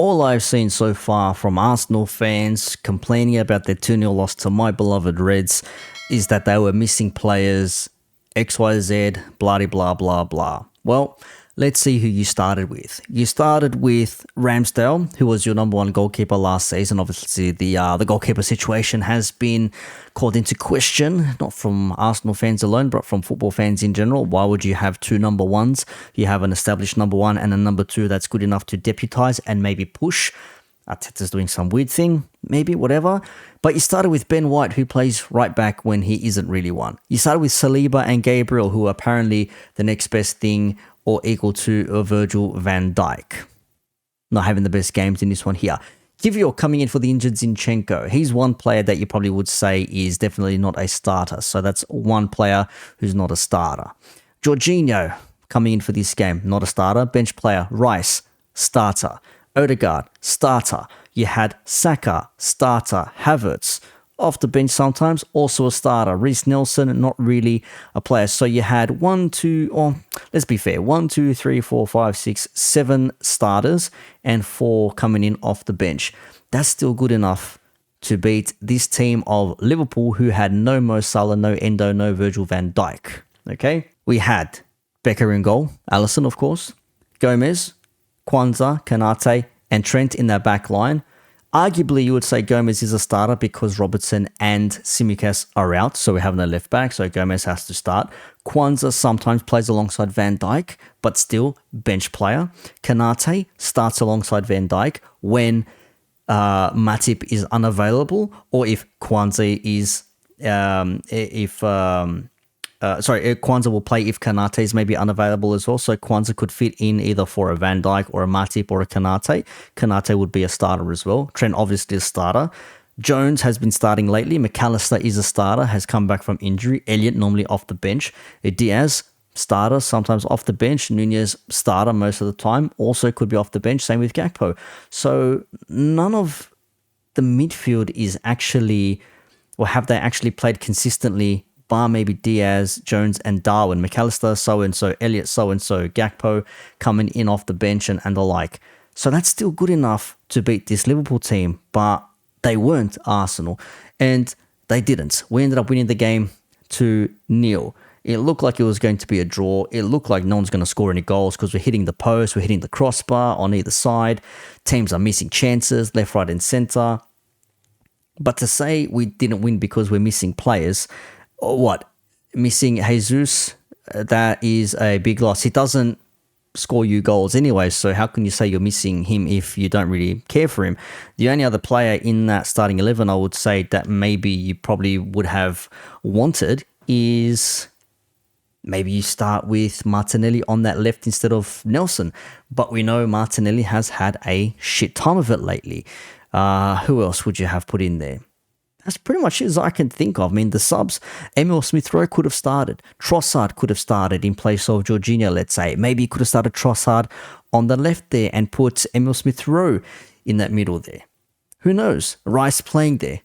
all I've seen so far from Arsenal fans complaining about their 2-0 loss to my beloved Reds is that they were missing players, XYZ, blah blah blah blah. Well, let's see who you started with. You started with Ramsdale, who was your number one goalkeeper last season. Obviously, the goalkeeper situation has been called into question, not from Arsenal fans alone, but from football fans in general. Why would you have two number ones? You have an established number one and a number two that's good enough to deputise and maybe push. Arteta's doing some weird thing, maybe, whatever. But you started with Ben White, who plays right back when he isn't really one. You started with Saliba and Gabriel, who are apparently the next best thing or equal to Virgil van Dijk. Not having the best games in this one here. Kivior coming in for the injured Zinchenko. He's one player that you probably would say is definitely not a starter. So that's one player who's not a starter. Jorginho coming in for this game, not a starter. Bench player, Rice, starter. Odegaard, starter. You had Saka, starter. Havertz, off the bench sometimes, also a starter. Reece Nelson, not really a player. So you had 1, 2, or let's be fair, 1, 2, 3, 4, 5, 6, 7 starters and 4 coming in off the bench. That's still good enough to beat this team of Liverpool, who had no Mo Salah, no Endo, no Virgil van Dijk. Okay? We had Becker in goal, Alisson, of course, Gomez, Kwanzaa, Kanate, and Trent in their back line. Arguably, you would say Gomez is a starter because Robertson and Tsimikas are out, so we have no left back, so Gomez has to start. Kwanzaa sometimes plays alongside Van Dijk, but still bench player. Kanate starts alongside Van Dijk when Matip is unavailable, or if Kwanzaa is Kwanzaa will play if Kanate is maybe unavailable as well. So Kwanzaa could fit in either for a Van Dijk or a Matip or a Kanate. Kanate would be a starter as well. Trent obviously a starter. Jones has been starting lately. McAllister is a starter, has come back from injury. Elliott normally off the bench. Diaz, starter, sometimes off the bench. Nunez, starter most of the time. Also could be off the bench. Same with Gakpo. So none of the midfield is actually, or have they actually played consistently, bar maybe Diaz, Jones, and Darwin. McAllister, so-and-so. Elliott, so-and-so. Gakpo coming in off the bench and the like. So that's still good enough to beat this Liverpool team, but they weren't Arsenal, and they didn't. We ended up winning the game 2-0. It looked like it was going to be a draw. It looked like no one's going to score any goals because we're hitting the post, we're hitting the crossbar on either side. Teams are missing chances, left, right, and centre. But to say we didn't win because we're missing players, or what? Missing Jesus, that is a big loss. He doesn't score you goals anyway, so how can you say you're missing him if you don't really care for him? The only other player in that starting 11 I would say that maybe you probably would have wanted is maybe you start with Martinelli on that left instead of Nelson. But we know Martinelli has had a shit time of it lately. Who else would you have put in there? That's pretty much it as I can think of. I mean, the subs, Emil Smith-Rowe could have started. Trossard could have started in place of Jorginho, let's say. Maybe he could have started Trossard on the left there and put Emil Smith-Rowe in that middle there. Who knows? Rice playing there.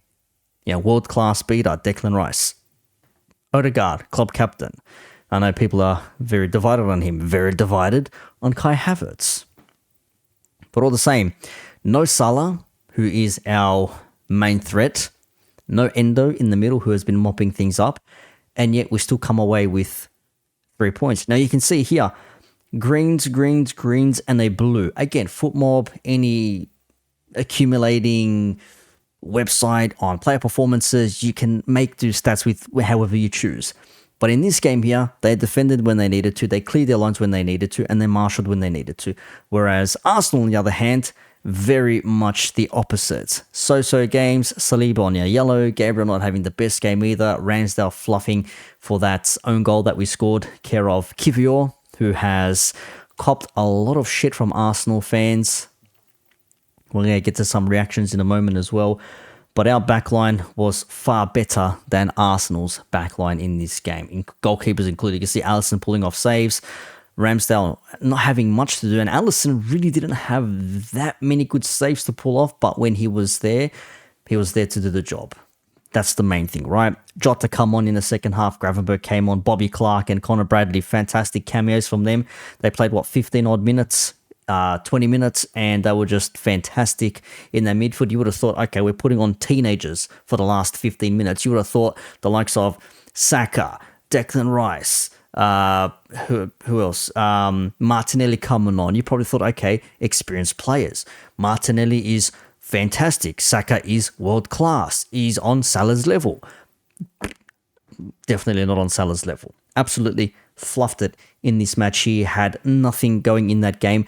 Yeah, world-class beater, Declan Rice. Odegaard, club captain. I know people are very divided on him. Very divided on Kai Havertz. But all the same, no Salah, who is our main threat. No Endo in the middle, who has been mopping things up, and yet we still come away with 3 points. Now you can see here, greens, and a blue. Again, FootMob, any accumulating website on player performances, you can make do stats with however you choose. But in this game here, they defended when they needed to, they cleared their lines when they needed to, and they marshalled when they needed to. Whereas Arsenal, on the other hand, very much the opposite. So-so games, Saliba on your yellow, Gabriel not having the best game either, Ramsdale fluffing for that own goal that we scored, care of Kivior, who has copped a lot of shit from Arsenal fans. We're going to get to some reactions in a moment as well. But our backline was far better than Arsenal's backline in this game. In goalkeepers included, you can see Alisson pulling off saves, Ramsdale not having much to do, and Alisson really didn't have that many good saves to pull off, but when he was there to do the job. That's the main thing, right? Jota come on in the second half, Gravenberch came on, Bobby Clark and Connor Bradley, fantastic cameos from them. They played, 15 odd minutes 20 minutes, and they were just fantastic in their midfield. You would have thought, okay, we're putting on teenagers for the last 15 minutes. You would have thought the likes of Saka, Declan Rice, who else? Martinelli coming on. You probably thought, okay, experienced players. Martinelli is fantastic. Saka is world class. He's on Salah's level. Definitely not on Salah's level. Absolutely fluffed it in this match. He had nothing going in that game.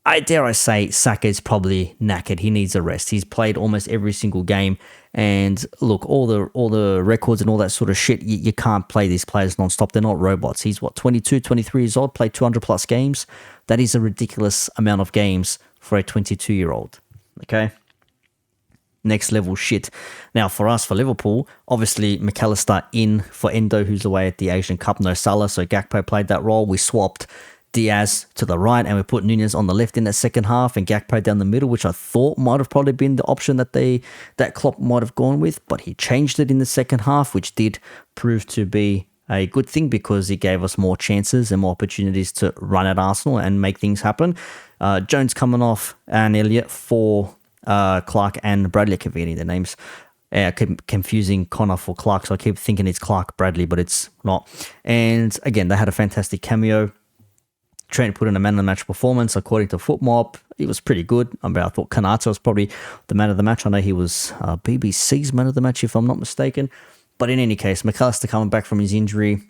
I dare I say Saka is probably knackered. He needs a rest. He's played almost every single game, and look, all the records and all that sort of shit, you can't play these players non-stop. They're not robots. He's 22, 23 years old, played 200 plus games. That is a ridiculous amount of games for a 22-year-old. Okay? Next level shit. Now, for us, for Liverpool, obviously McAllister in for Endo, who's away at the Asian Cup. No Salah, so Gakpo played that role. We swapped Diaz to the right, and we put Nunez on the left in that second half, and Gakpo down the middle, which I thought might have probably been the option that Klopp might have gone with, but he changed it in the second half, which did prove to be a good thing because he gave us more chances and more opportunities to run at Arsenal and make things happen. Jones coming off, and Elliott for Clark and Bradley. I keep forgetting their names. I keep confusing Connor for Clark, so I keep thinking it's Clark Bradley, but it's not. And again, they had a fantastic cameo. Trent put in a man of the match performance according to FootMob. He was pretty good. I thought Kanata was probably the man of the match. I know he was BBC's man of the match, if I'm not mistaken. But in any case, McAllister coming back from his injury,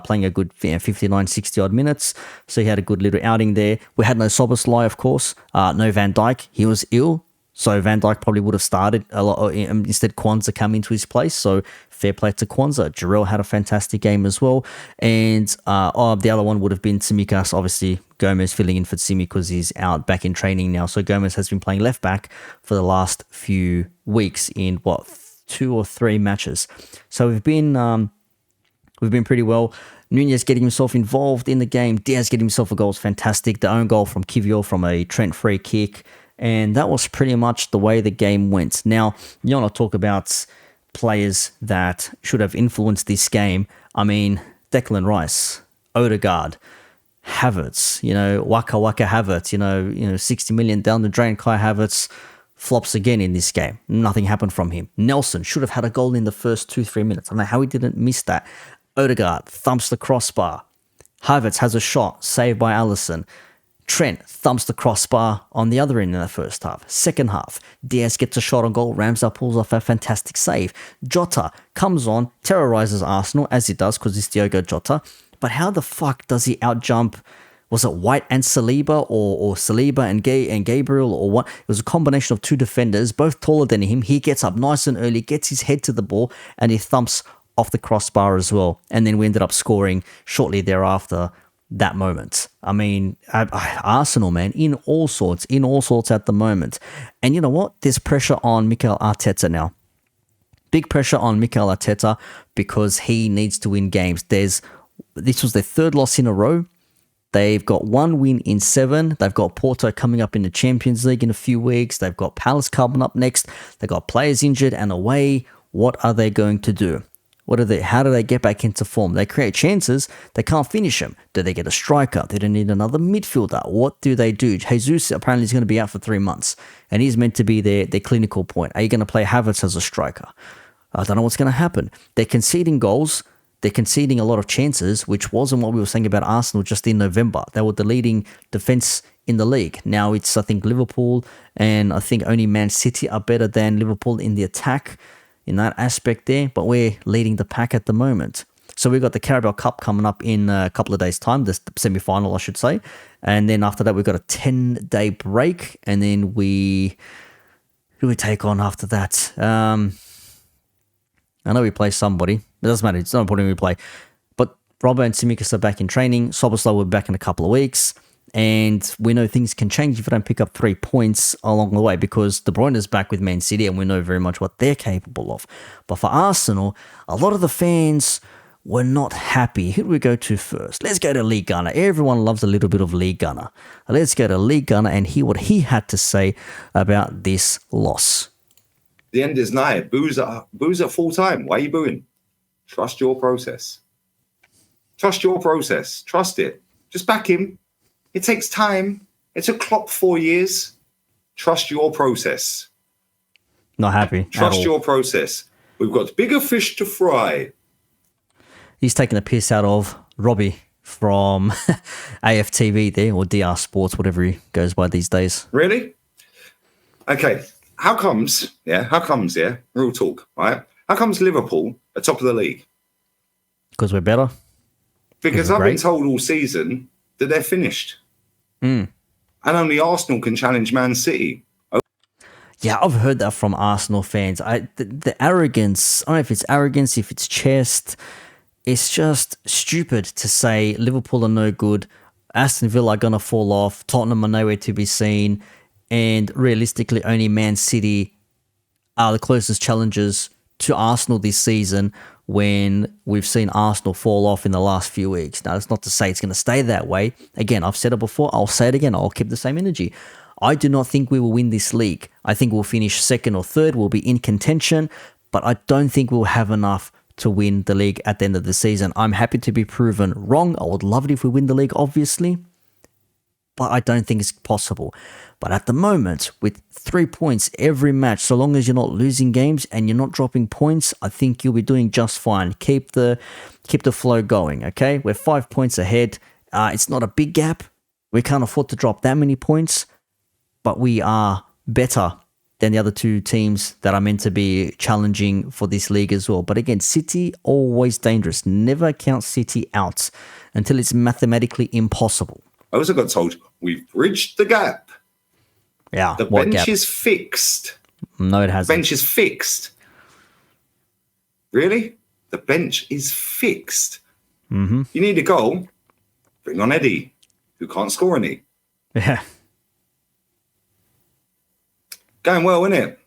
playing a good 59, 60 odd minutes. So he had a good little outing there. We had no Szoboszlai, of course. No Van Dijk. He was ill. So Van Dijk probably would have started a lot. Instead, Kwanzaa come into his place. So fair play to Kwanzaa. Jarrell had a fantastic game as well. And the other one would have been Tsimikas. Obviously, Gomez filling in for Tsimi because he's out back in training now. So Gomez has been playing left back for the last few weeks in 2 or 3 matches. So we've been pretty well. Nunez getting himself involved in the game. Diaz getting himself a goal is fantastic. The own goal from Kivior from a Trent free kick. And that was pretty much the way the game went. Now, you want to talk about players that should have influenced this game. I mean, Declan Rice, Odegaard, Havertz, Waka Havertz, 60 million down the drain. Kai Havertz flops again in this game. Nothing happened from him. Nelson should have had a goal in the first 2-3 minutes. I don't know how he didn't miss that. Odegaard thumps the crossbar. Havertz has a shot saved by Alisson. Trent thumps the crossbar on the other end in the first half. Second half, Diaz gets a shot on goal. Ramsdale pulls off a fantastic save. Jota comes on, terrorizes Arsenal, as he does because it's Diogo Jota. But how the fuck does he outjump, was it White and Saliba or Saliba and Gabriel or what? It was a combination of 2 defenders, both taller than him. He gets up nice and early, gets his head to the ball, and he thumps off the crossbar as well. And then we ended up scoring shortly thereafter. That moment. I mean, Arsenal, man, in all sorts at the moment. And you know what? There's pressure on Mikel Arteta now. Big pressure on Mikel Arteta because he needs to win games. This was their 3rd loss in a row. They've got 1 win in 7. They've got Porto coming up in the Champions League in a few weeks. They've got Palace coming up next. They've got players injured and away. What are they going to do? How do they get back into form? They create chances, they can't finish them. Do they get a striker? They don't need another midfielder. What do they do? Jesus apparently is going to be out for 3 months, and he's meant to be their clinical point. Are you going to play Havertz as a striker? I don't know what's going to happen. They're conceding goals. They're conceding a lot of chances, which wasn't what we were saying about Arsenal just in November. They were the leading defence in the league. Now it's, I think, Liverpool, and I think only Man City are better than Liverpool in the attack in that aspect there, but we're leading the pack at the moment. So we've got the Carabao Cup coming up in a couple of days' time, the semi-final, I should say. And then after that, we've got a 10-day break. And then who do we take on after that? I know we play somebody. It doesn't matter. It's not important who we play. But Robbo and Tsimikas are back in training. Szoboszlai will be back in a couple of weeks. And we know things can change if we don't pick up 3 points along the way because De Bruyne is back with Man City and we know very much what they're capable of. But for Arsenal, a lot of the fans were not happy. Who do we go to first? Let's go to Lee Gunner. Everyone loves a little bit of Lee Gunner. Let's go to Lee Gunner and hear what he had to say about this loss. The end is nigh. Booze at full time. Why are you booing? Trust your process. Trust your process. Trust it. Just back him. It takes time. It took Klopp 4 years. Trust your process. Not happy. Trust your process. We've got bigger fish to fry. He's taking a piss out of Robbie from AFTV there, or DR Sports, whatever he goes by these days. Really? Okay. How comes, real talk, right? How comes Liverpool are top of the league? Because we're better. Because I've been told all season that they're finished. And only Arsenal can challenge Man City. Yeah, I've heard that from Arsenal fans. The arrogance, I don't know if it's arrogance, if it's chest, it's just stupid to say Liverpool are no good, Aston Villa are going to fall off, Tottenham are nowhere to be seen, and realistically only Man City are the closest challengers to Arsenal this season when we've seen Arsenal fall off in the last few weeks. Now, that's not to say it's going to stay that way. Again, I've said it before, I'll say it again, I'll keep the same energy. I do not think we will win this league. I think we'll finish second or third, we'll be in contention, but I don't think we'll have enough to win the league at the end of the season. I'm happy to be proven wrong. I would love it if we win the league, obviously, but I don't think it's possible. But at the moment, with 3 points every match, so long as you're not losing games and you're not dropping points, I think you'll be doing just fine. Keep the flow going, okay? We're 5 points ahead. It's not a big gap. We can't afford to drop that many points, but we are better than the other two teams that are meant to be challenging for this league as well. But again, City, always dangerous. Never count City out until it's mathematically impossible. I also got told we've bridged the gap. Yeah, the bench is fixed. No, it hasn't. The bench is fixed. Really? The bench is fixed. Mm-hmm. You need a goal? Bring on Eddie, who can't score any. Yeah. Going well, isn't it?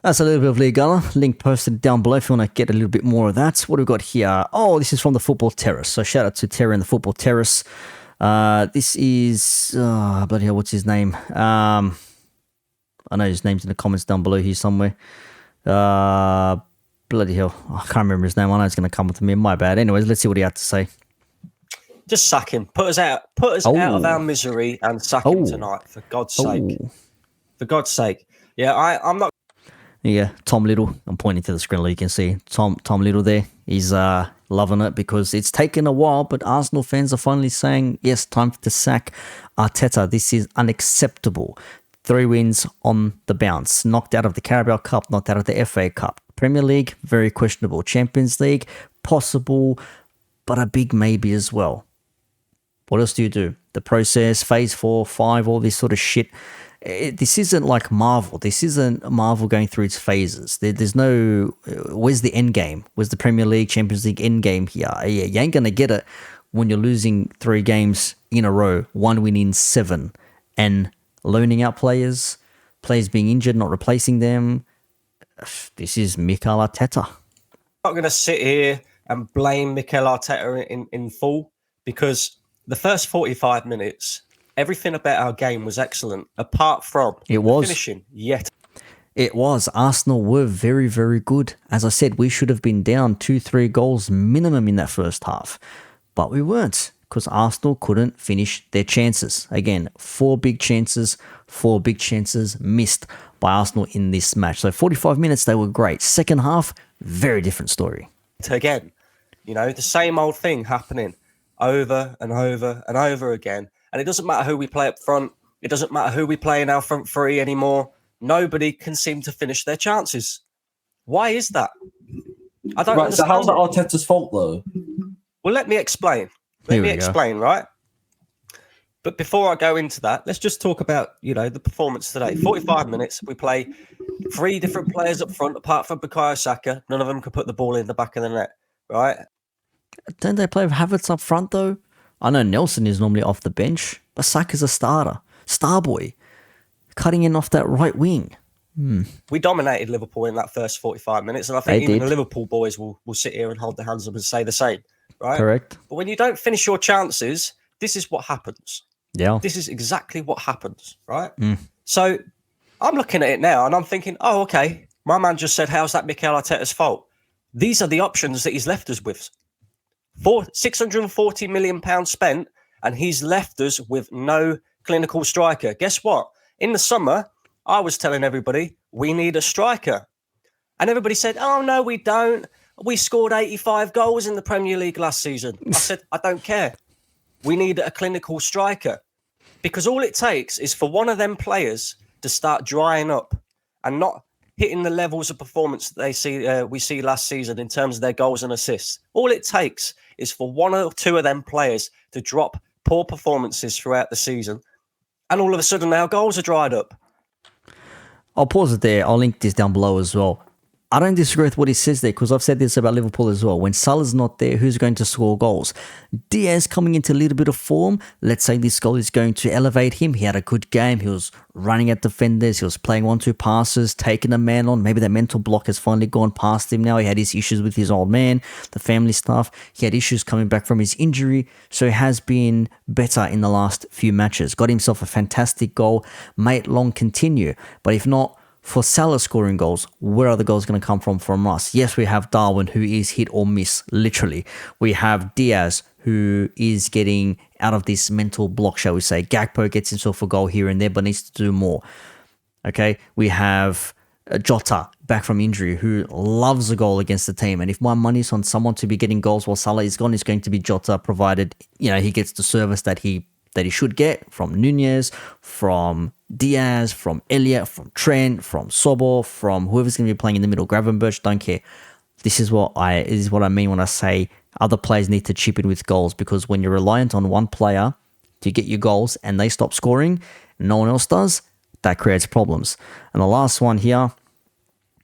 That's a little bit of League Gala. Link posted down below if you want to get a little bit more of that. What do we got here? Oh, this is from the Football Terrace. So shout out to Terry and the Football Terrace. This is... bloody hell, what's his name? I know his name's in the comments down below here somewhere. Bloody hell. I can't remember his name. I know it's going to come with me. My bad. Anyways, let's see what he had to say. Just sack him. Put us out of our misery and sack him tonight, for God's sake. For God's sake. Yeah, I'm not... Yeah, Tom Little. I'm pointing to the screen you can see. Tom Little there. He's loving it because it's taken a while, but Arsenal fans are finally saying, yes, time to sack Arteta. This is unacceptable. 3 wins on the bounce. Knocked out of the Carabao Cup, knocked out of the FA Cup. Premier League, very questionable. Champions League, possible, but a big maybe as well. What else do you do? The process, phase 4, 5, all this sort of shit. This isn't like Marvel. This isn't Marvel going through its phases. There's no... where's the end game? Where's the Premier League, Champions League end game here? Yeah, you ain't going to get it when you're losing 3 games in a row, 1 win in 7, and loaning out players being injured, not replacing them. This is Mikel Arteta. I'm not going to sit here and blame Mikel Arteta in full, because the first 45 minutes... everything about our game was excellent, apart from finishing. It was. Arsenal were very, very good. As I said, we should have been down 2-3 goals minimum in that first half. But we weren't, because Arsenal couldn't finish their chances. Again, 4 big chances missed by Arsenal in this match. So 45 minutes, they were great. Second half, very different story. Again, the same old thing happening over and over and over again. And it doesn't matter who we play up front. It doesn't matter who we play in our front 3 anymore. Nobody can seem to finish their chances. Why is that? I don't understand. So how's that Arteta's fault, though? Well, let me explain. Let me explain, right? But before I go into that, let's just talk about, the performance today. 45 minutes, we play 3 different players up front, apart from Bukayo Saka. None of them could put the ball in the back of the net, right? Don't they play Havertz up front, though? I know Nelson is normally off the bench, but Saka's a starter. Star boy. Cutting in off that right wing. We dominated Liverpool in that first 45 minutes, and I think even the Liverpool boys will sit here and hold their hands up and say the same, right? Correct. But when you don't finish your chances, this is what happens. Yeah. This is exactly what happens, right? So I'm looking at it now, and I'm thinking, oh, okay, my man just said, how's that Mikel Arteta's fault? These are the options that he's left us with. £640 million spent, and he's left us with no clinical striker. Guess what? In the summer, I was telling everybody we need a striker. And everybody said, oh, no, we don't. We scored 85 goals in the Premier League last season. I said, I don't care. We need a clinical striker, because all it takes is for one of them players to start drying up and not hitting the levels of performance that we see last season in terms of their goals and assists. All it takes is for one or two of them players to drop poor performances throughout the season, and all of a sudden our goals are dried up. I'll pause it there. I'll link this down below as well. I don't disagree with what he says there, because I've said this about Liverpool as well. When Salah's not there, who's going to score goals? Diaz coming into a little bit of form. Let's say this goal is going to elevate him. He had a good game. He was running at defenders. He was playing 1-2 passes, taking a man on. Maybe that mental block has finally gone past him now. He had his issues with his old man, the family stuff. He had issues coming back from his injury. So he has been better in the last few matches. Got himself a fantastic goal. May it long continue. But if not, for Salah scoring goals, where are the goals going to come from us? Yes, we have Darwin, who is hit or miss, literally. We have Diaz, who is getting out of this mental block, shall we say. Gakpo gets himself a goal here and there, but needs to do more. Okay, we have Jota, back from injury, who loves a goal against the team. And if my money's on someone to be getting goals while Salah is gone, it's going to be Jota, provided he gets the service that he should get from Nunez, from Diaz, from Elliott, from Trent, from Sobo, from whoever's going to be playing in the middle. Gravenberch, don't care. This is what I mean when I say other players need to chip in with goals, because when you're reliant on one player to get you goals and they stop scoring, no one else does, that creates problems. And the last one here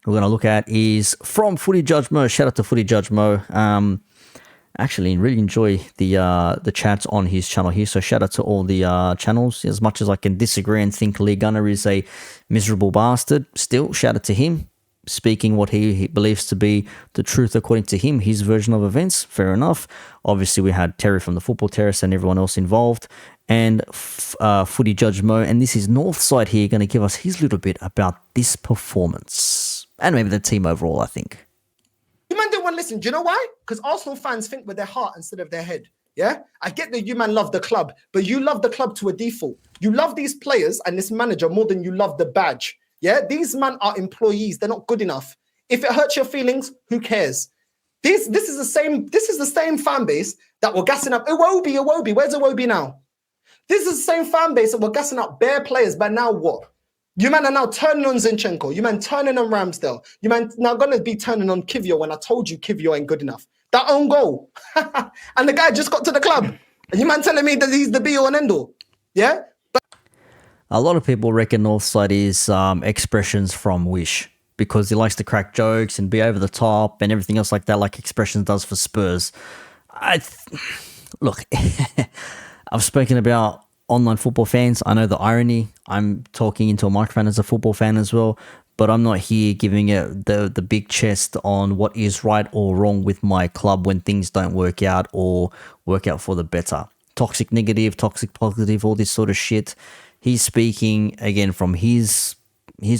we're going to look at is from Footy Judge Mo. Shout out to Footy Judge Mo. Actually, really enjoy the chats on his channel here. So shout out to all the channels. As much as I can disagree and think Lee Gunner is a miserable bastard, still shout out to him, speaking what he believes to be the truth according to him, his version of events. Fair enough. Obviously, we had Terry from the Football Terrace and everyone else involved, and Footy Judge Mo. And this is Northside here, going to give us his little bit about this performance and maybe the team overall, I think. You man didn't want to listen. Do you know why? Because Arsenal fans think with their heart instead of their head. Yeah? I get that you man love the club, but you love the club to a default. You love these players and this manager more than you love the badge. Yeah? These men are employees. They're not good enough. If it hurts your feelings, who cares? This is the same fan base that were gassing up Iwobi. Where's Iwobi now? This is the same fan base that were gassing up bare players, but now what? You man are now turning on Zinchenko. You man turning on Ramsdale. You man now going to be turning on Kivio when I told you Kivio ain't good enough. That own goal. And the guy just got to the club. And you man telling me that he's the be-all and end-all. Yeah? But a lot of people reckon Northside is expressions from Wish, because he likes to crack jokes and be over the top and everything else like that, like Expressions does for Spurs. Look, I've spoken about online football fans. I know the irony. I'm talking into a microphone as a football fan as well, but I'm not here giving it the big chest on what is right or wrong with my club when things don't work out or work out for the better. Toxic negative, toxic positive, all this sort of shit. He's speaking again from his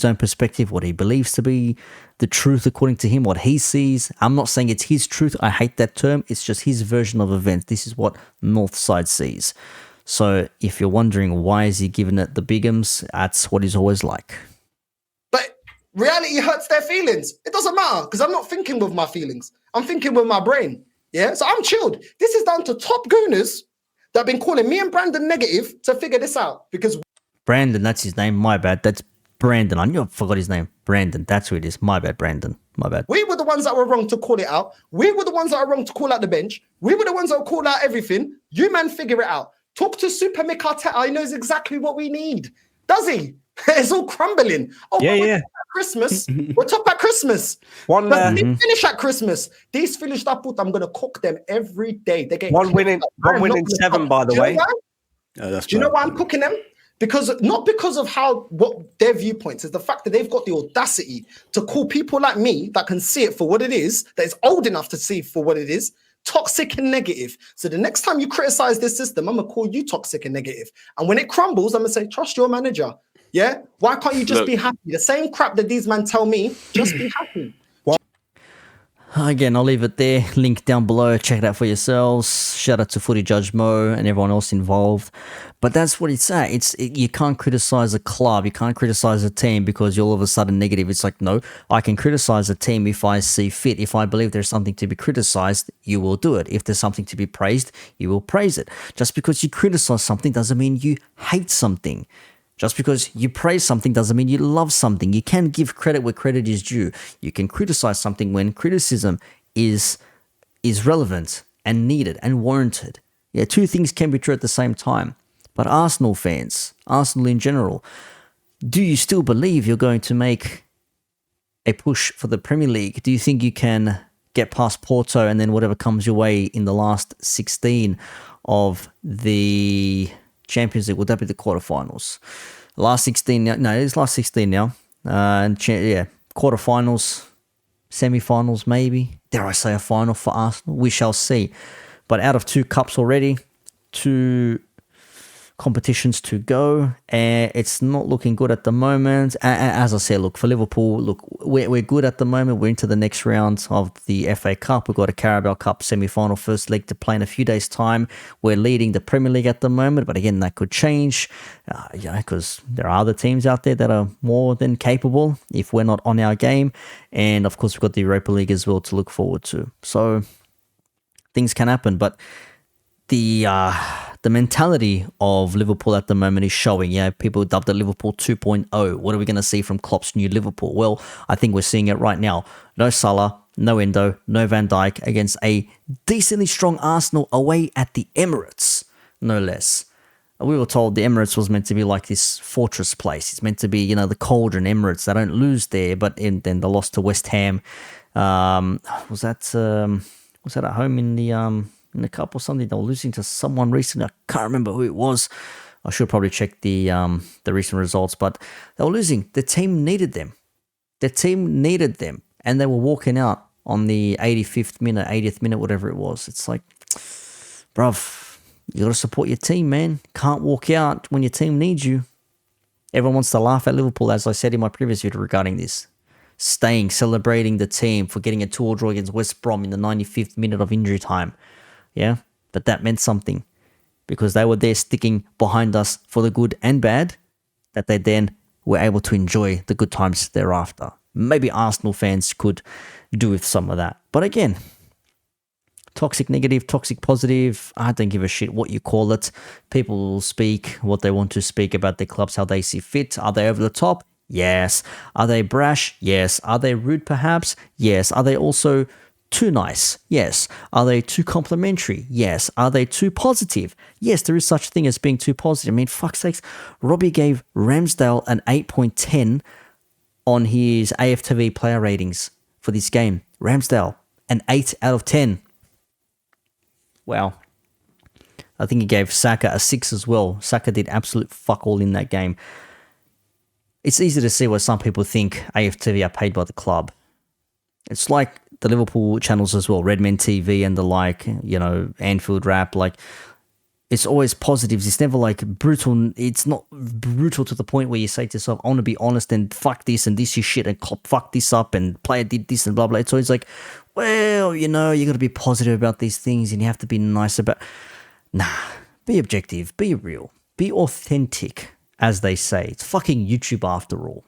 own perspective, what he believes to be the truth according to him, what he sees. I'm not saying it's his truth. I hate that term. It's just his version of events. This is what Northside sees. So if you're wondering why is he giving it the bigums, that's what he's always like. But reality hurts their feelings. It doesn't matter because I'm not thinking with my feelings. I'm thinking with my brain. Yeah, so I'm chilled. This is down to top gooners that have been calling me and Brandon negative to figure this out. Because Brandon, that's his name. My bad. That's Brandon. I knew I forgot his name. Brandon. That's who it is. My bad, Brandon. My bad. We were the ones that were wrong to call it out. We were the ones that are wrong to call out the bench. We were the ones that called out everything. You man figure it out. Talk to Super Mick Arteta. He knows exactly what we need. Does he? It's all crumbling. Oh, yeah. We're top at Christmas. We're top at Christmas. But they finish at Christmas. These finished up, I'm going to cook them every day. They get one winning 7, by the way. Do you know why I'm cooking them? Because not because of what their viewpoints is, the fact that they've got the audacity to call people like me that can see it for what it is, that is old enough to see for what it is, toxic and negative. So the next time you criticize this system, I'm going to call you toxic and negative. And when it crumbles, I'm going to say, trust your manager. Yeah? Why can't you just be happy? The same crap that these men tell me, just be happy. Again, I'll leave it there. Link down below. Check it out for yourselves. Shout out to Footy Judge Mo and everyone else involved. But that's what it's at. You can't criticize a club. You can't criticize a team because you're all of a sudden negative. It's like, no, I can criticize a team if I see fit. If I believe there's something to be criticized, you will do it. If there's something to be praised, you will praise it. Just because you criticize something doesn't mean you hate something. Just because you praise something doesn't mean you love something. You can give credit where credit is due. You can criticize something when criticism is relevant and needed and warranted. Yeah, two things can be true at the same time. But Arsenal fans, Arsenal in general, do you still believe you're going to make a push for the Premier League? Do you think you can get past Porto and then whatever comes your way in the last 16 of the Champions League? Would that be the quarterfinals? Last 16 now. No, it's last 16 now. Quarterfinals, semi-finals maybe. Dare I say a final for Arsenal? We shall see. But out of 2 cups already, 2 competitions to go, and it's not looking good at the moment. As I said, look, for Liverpool, look, we're good at the moment. We're into the next round of the FA Cup. We've got a Carabao Cup semi-final first leg to play in a few days' time. We're leading the Premier League at the moment, but again, that could change, because there are other teams out there that are more than capable if we're not on our game. And of course, we've got the Europa League as well to look forward to. So things can happen, but the mentality of Liverpool at the moment is showing. Yeah, people dubbed it Liverpool 2.0. What are we going to see from Klopp's new Liverpool? Well, I think we're seeing it right now. No Salah, no Endo, no Van Dijk against a decently strong Arsenal away at the Emirates, no less. We were told the Emirates was meant to be like this fortress place. It's meant to be, the cauldron Emirates. They don't lose there, but then they lost to West Ham. Was that at home in the cup or something? They were losing to someone recently. I can't remember who it was. I should probably check the recent results, but they were losing. The team needed them. And they were walking out on the 85th minute, 80th minute, whatever it was. It's like, bruv, you got to support your team, man. Can't walk out when your team needs you. Everyone wants to laugh at Liverpool, as I said in my previous video regarding this. Celebrating the team for getting a 2-2 draw against West Brom in the 95th minute of injury time. Yeah, but that meant something because they were there sticking behind us for the good and bad, that they then were able to enjoy the good times thereafter. Maybe Arsenal fans could do with some of that. But again, toxic negative, toxic positive, I don't give a shit what you call it. People will speak what they want to speak about their clubs, how they see fit. Are they over the top? Yes. Are they brash? Yes. Are they rude perhaps? Yes. Are they also too nice? Yes. Are they too complimentary? Yes. Are they too positive? Yes, there is such a thing as being too positive. I mean, fuck's sakes, Robbie gave Ramsdale an 8.10 on his AFTV player ratings for this game. Ramsdale, an 8 out of 10. Wow. I think he gave Saka a 6 as well. Saka did absolute fuck all in that game. It's easy to see why some people think AFTV are paid by the club. It's like the Liverpool channels as well, Redmen TV and the like, Anfield Rap, like, it's always positives. It's never like brutal. It's not brutal to the point where you say to yourself, I want to be honest and fuck this and this is shit and Klopp fucked this up and player did this and blah, blah. It's always like, well, you got to be positive about these things and you have to be nice about... Nah, be objective, be real, be authentic, as they say. It's fucking YouTube after all.